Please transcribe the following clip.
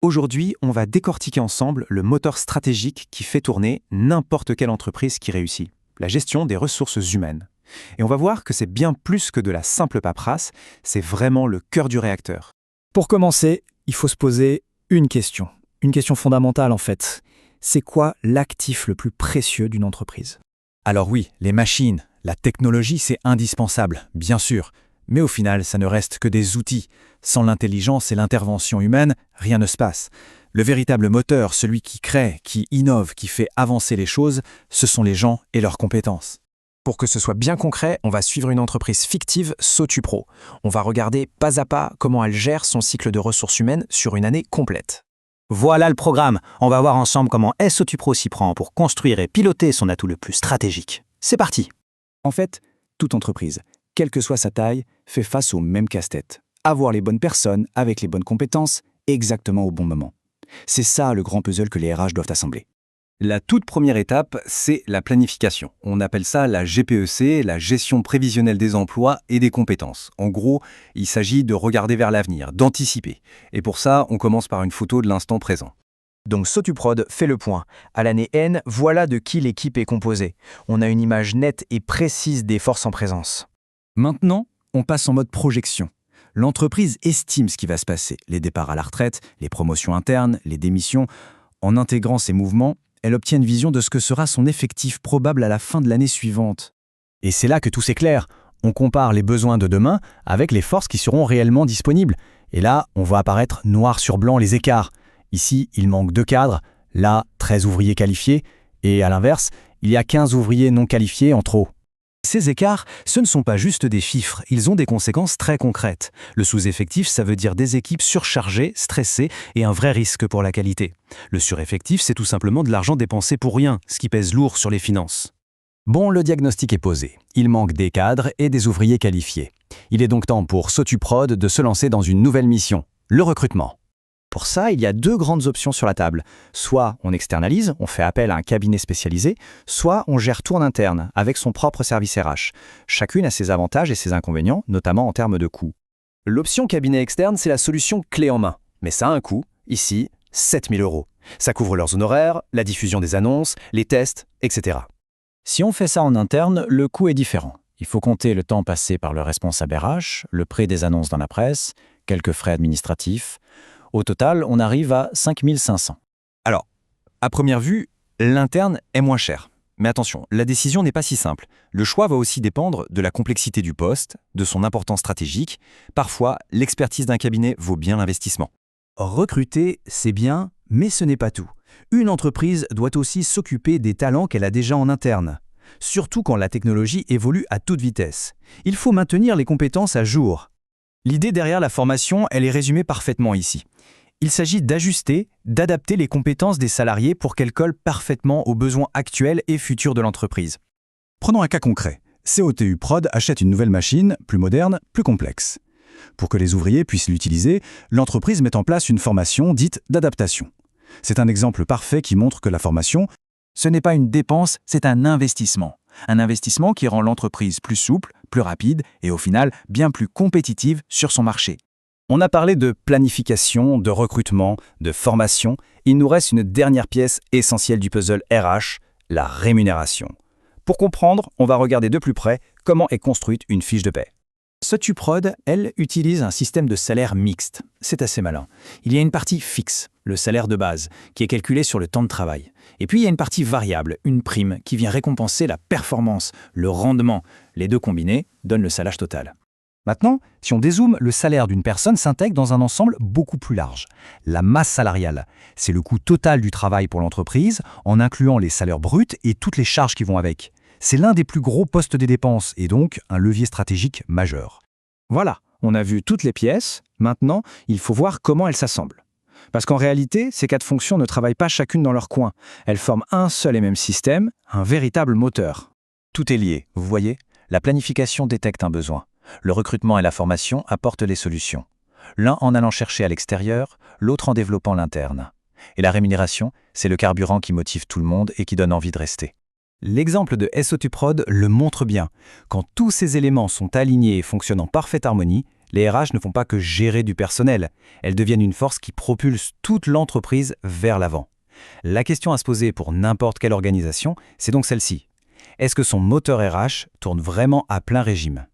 Aujourd'hui, on va décortiquer ensemble le moteur stratégique qui fait tourner n'importe quelle entreprise qui réussit, la gestion des ressources humaines. Et on va voir que c'est bien plus que de la simple paperasse, c'est vraiment le cœur du réacteur. Pour commencer, il faut se poser une question fondamentale en fait. C'est quoi l'actif le plus précieux d'une entreprise? Alors oui, les machines, la technologie, c'est indispensable, bien sûr. Mais au final, ça ne reste que des outils. Sans l'intelligence et l'intervention humaine, rien ne se passe. Le véritable moteur, celui qui crée, qui innove, qui fait avancer les choses, ce sont les gens et leurs compétences. Pour que ce soit bien concret, on va suivre une entreprise fictive, Sotupro. On va regarder pas à pas comment elle gère son cycle de ressources humaines sur une année complète. Voilà le programme. On va voir ensemble comment Sotupro s'y prend pour construire et piloter son atout le plus stratégique. C'est parti. En fait, toute entreprise, quelle que soit sa taille, fait face au même casse-tête. Avoir les bonnes personnes, avec les bonnes compétences, exactement au bon moment. C'est ça le grand puzzle que les RH doivent assembler. La toute première étape, c'est la planification. On appelle ça la GPEC, la gestion prévisionnelle des emplois et des compétences. En gros, il s'agit de regarder vers l'avenir, d'anticiper. Et pour ça, on commence par une photo de l'instant présent. Donc Sotuprod fait le point. À l'année N, voilà de qui l'équipe est composée. On a une image nette et précise des forces en présence. Maintenant, on passe en mode projection. L'entreprise estime ce qui va se passer, les départs à la retraite, les promotions internes, les démissions. En intégrant ces mouvements, elle obtient une vision de ce que sera son effectif probable à la fin de l'année suivante. Et c'est là que tout s'éclaire. On compare les besoins de demain avec les forces qui seront réellement disponibles. Et là, on voit apparaître noir sur blanc les écarts. Ici, il manque 2 cadres, là, 13 ouvriers qualifiés, et à l'inverse, il y a 15 ouvriers non qualifiés en trop. Ces écarts, ce ne sont pas juste des chiffres, ils ont des conséquences très concrètes. Le sous-effectif, ça veut dire des équipes surchargées, stressées et un vrai risque pour la qualité. Le sureffectif, c'est tout simplement de l'argent dépensé pour rien, ce qui pèse lourd sur les finances. Bon, le diagnostic est posé. Il manque des cadres et des ouvriers qualifiés. Il est donc temps pour Sotuprod de se lancer dans une nouvelle mission, le recrutement. Pour ça, il y a 2 grandes options sur la table. Soit on externalise, on fait appel à un cabinet spécialisé, soit on gère tout en interne, avec son propre service RH. Chacune a ses avantages et ses inconvénients, notamment en termes de coûts. L'option cabinet externe, c'est la solution clé en main. Mais ça a un coût, ici, 7 000 €. Ça couvre leurs honoraires, la diffusion des annonces, les tests, etc. Si on fait ça en interne, le coût est différent. Il faut compter le temps passé par le responsable RH, le prix des annonces dans la presse, quelques frais administratifs. Au total, on arrive à 5 500. Alors, à première vue, l'interne est moins cher. Mais attention, la décision n'est pas si simple. Le choix va aussi dépendre de la complexité du poste, de son importance stratégique. Parfois, l'expertise d'un cabinet vaut bien l'investissement. Recruter, c'est bien, mais ce n'est pas tout. Une entreprise doit aussi s'occuper des talents qu'elle a déjà en interne. Surtout quand la technologie évolue à toute vitesse. Il faut maintenir les compétences à jour. L'idée derrière la formation, elle est résumée parfaitement ici. Il s'agit d'ajuster, d'adapter les compétences des salariés pour qu'elles collent parfaitement aux besoins actuels et futurs de l'entreprise. Prenons un cas concret. COTU Prod achète une nouvelle machine, plus moderne, plus complexe. Pour que les ouvriers puissent l'utiliser, l'entreprise met en place une formation dite d'adaptation. C'est un exemple parfait qui montre que la formation, Ce n'est pas une dépense, c'est un investissement. Un investissement qui rend l'entreprise plus souple, plus rapide et au final bien plus compétitive sur son marché. On a parlé de planification, de recrutement, de formation. Il nous reste une dernière pièce essentielle du puzzle RH, la rémunération. Pour comprendre, on va regarder de plus près comment est construite une fiche de paie. Sotuprod, elle, utilise un système de salaire mixte. C'est assez malin. Il y a une partie fixe, le salaire de base, qui est calculé sur le temps de travail. Et puis il y a une partie variable, une prime, qui vient récompenser la performance, le rendement. Les deux combinés donnent le salaire total. Maintenant, si on dézoome, le salaire d'une personne s'intègre dans un ensemble beaucoup plus large. La masse salariale, c'est le coût total du travail pour l'entreprise, en incluant les salaires bruts et toutes les charges qui vont avec. C'est l'un des plus gros postes des dépenses et donc un levier stratégique majeur. Voilà, on a vu toutes les pièces. Maintenant, il faut voir comment elles s'assemblent. Parce qu'en réalité, ces 4 fonctions ne travaillent pas chacune dans leur coin. Elles forment un seul et même système, un véritable moteur. Tout est lié, vous voyez. La planification détecte un besoin. Le recrutement et la formation apportent les solutions. L'un en allant chercher à l'extérieur, l'autre en développant l'interne. Et la rémunération, c'est le carburant qui motive tout le monde et qui donne envie de rester. L'exemple de Sotuprod le montre bien. Quand tous ces éléments sont alignés et fonctionnent en parfaite harmonie, Les RH ne font pas que gérer du personnel, elles deviennent une force qui propulse toute l'entreprise vers l'avant. La question à se poser pour n'importe quelle organisation, c'est donc celle-ci. Est-ce que son moteur RH tourne vraiment à plein régime ?